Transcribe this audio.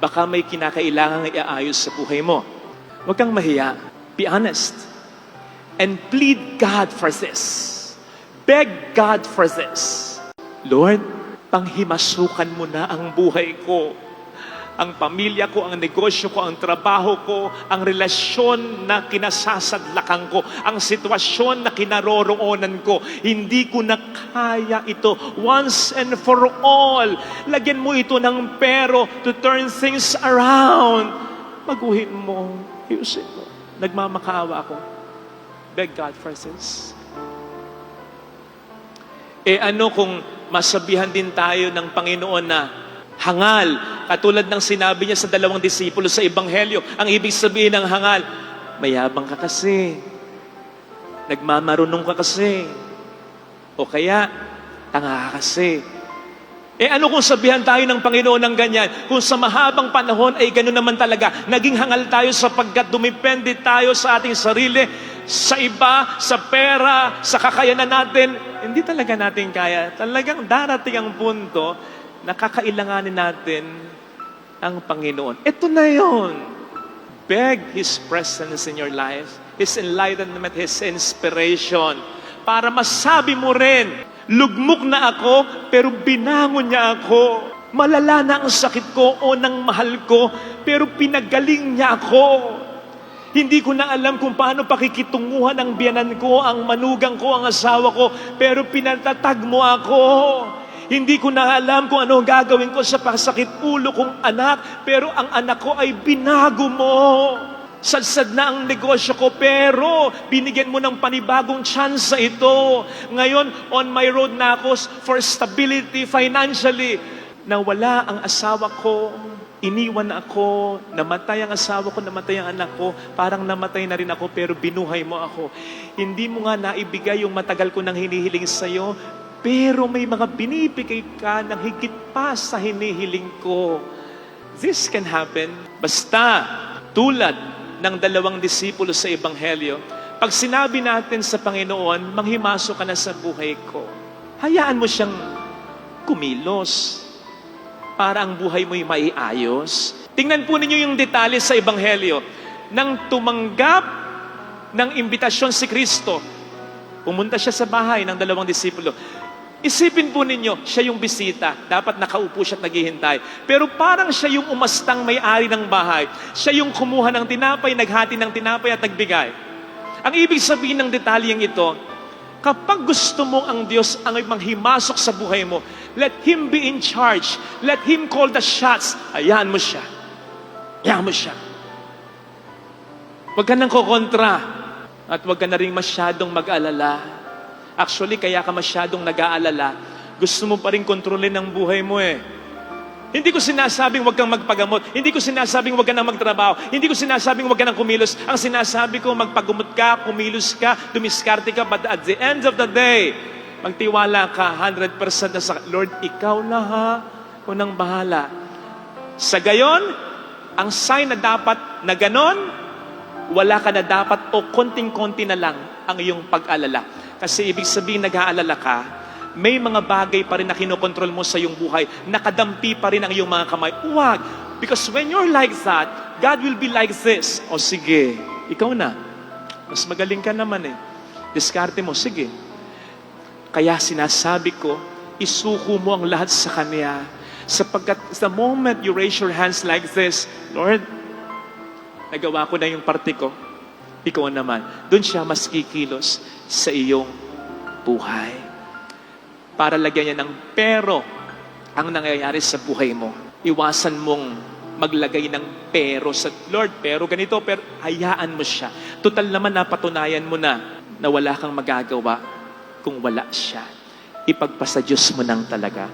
Baka may kinakailangang iayos sa buhay mo. Huwag kang mahiya. Be honest. And plead God for this. Beg God for this. Lord, panghimasukan mo na ang buhay ko. Ang pamilya ko, ang negosyo ko, ang trabaho ko, ang relasyon na kinasasadlakan ko, ang sitwasyon na kinaroroonan ko. Hindi ko na kaya ito. Once and for all, lagyan mo ito ng pero to turn things around. Baguhin mo, ayusin mo. Nagmamakaawa ako. Beg God for this. Ano kung masabihan din tayo ng Panginoon na hangal, katulad ng sinabi niya sa 2 disipulo sa Ebanghelyo. Ang ibig sabihin ng hangal, mayabang ka kasi, nagmamarunong ka kasi, o kaya, tanga ka kasi. Ano kung sabihan tayo ng Panginoon ng ganyan? Kung sa mahabang panahon ay gano'n naman talaga, naging hangal tayo sapagkat dumipende tayo sa ating sarili, sa iba, sa pera, sa kakayanan natin, hindi talaga natin kaya. Talagang darating ang punto na kakailanganin natin ang Panginoon. Ito na yun. Beg His presence in your life, His enlightenment, His inspiration, para masabi mo rin, lugmok na ako, pero binangon niya ako. Malala na ang sakit ko o ng mahal ko, pero pinagaling niya ako. Hindi ko na alam kung paano pakikitunguhan ang biyanan ko, ang manugang ko, ang asawa ko, pero pinatatag mo ako. Hindi ko na alam kung ano ang gagawin ko sa pasakit ulo kong anak, pero ang anak ko ay binago mo. Sadsad na ang negosyo ko, pero binigyan mo ng panibagong chance ito. Ngayon, on my road na ako for stability financially. Nawala ang asawa ko, iniwan ako, namatay ang asawa ko, namatay ang anak ko, parang namatay na rin ako, pero binuhay mo ako. Hindi mo nga naibigay yung matagal ko nang hinihiling sa'yo, pero may mga binibigay ka ng higit pa sa hinihiling ko. This can happen. Basta, tulad ng 2 disipulo sa Ebanghelyo, pag sinabi natin sa Panginoon, manghimasok ka na sa buhay ko, hayaan mo siyang kumilos para ang buhay mo'y maiayos. Tingnan po ninyo yung detalye sa Ebanghelyo. Nang tumanggap ng imbitasyon si Kristo, pumunta siya sa bahay ng 2 disipulo. Isipin po ninyo, siya yung bisita. Dapat nakaupo siya at naghihintay. Pero parang siya yung umastang may-ari ng bahay. Siya yung kumuha ng tinapay, naghati ng tinapay at nagbigay. Ang ibig sabihin ng detalyeng ito, kapag gusto mo ang Diyos ang manghimasok sa buhay mo, let Him be in charge. Let Him call the shots. Hayaan mo siya. Hayaan mo siya. Huwag ka nang kukontra. At huwag ka na rin masyadong mag-alala. Actually, kaya ka masyadong nag-aalala, gusto mo pa rin kontrolin ang buhay mo eh. Hindi ko sinasabing huwag kang magpagamot. Hindi ko sinasabing huwag ka nang magtrabaho. Hindi ko sinasabing huwag ka nang kumilos. Ang sinasabi ko, magpagumot ka, kumilos ka, dumiskarte ka, but at the end of the day, magtiwala ka 100% na sa Lord, ikaw na ha, unang bahala. Sa gayon, ang sign na dapat na ganon, wala ka na dapat o konting-konti na lang ang iyong pag-alala. Kasi ibig sabihin, nag-aalala ka, may mga bagay pa rin na kinokontrol mo sa iyong buhay, nakadampi pa rin ang iyong mga kamay. Huwag! Because when you're like that, God will be like this. O sige, ikaw na. Mas magaling ka naman eh. Diskarte mo, sige. Kaya sinasabi ko, isuko mo ang lahat sa Kanya. Sapagkat the moment you raise your hands like this, Lord, nagawa ko na yung parte ko. Ikaw naman. Doon siya mas kikilos sa iyong buhay. Para lagyan niya ng pero ang nangyayari sa buhay mo. Iwasan mong maglagay ng pero sa Lord, pero ganito, pero hayaan mo siya. Total naman napatunayan mo na wala kang magagawa kung wala siya. Ipagpasa Diyos mo nang talaga.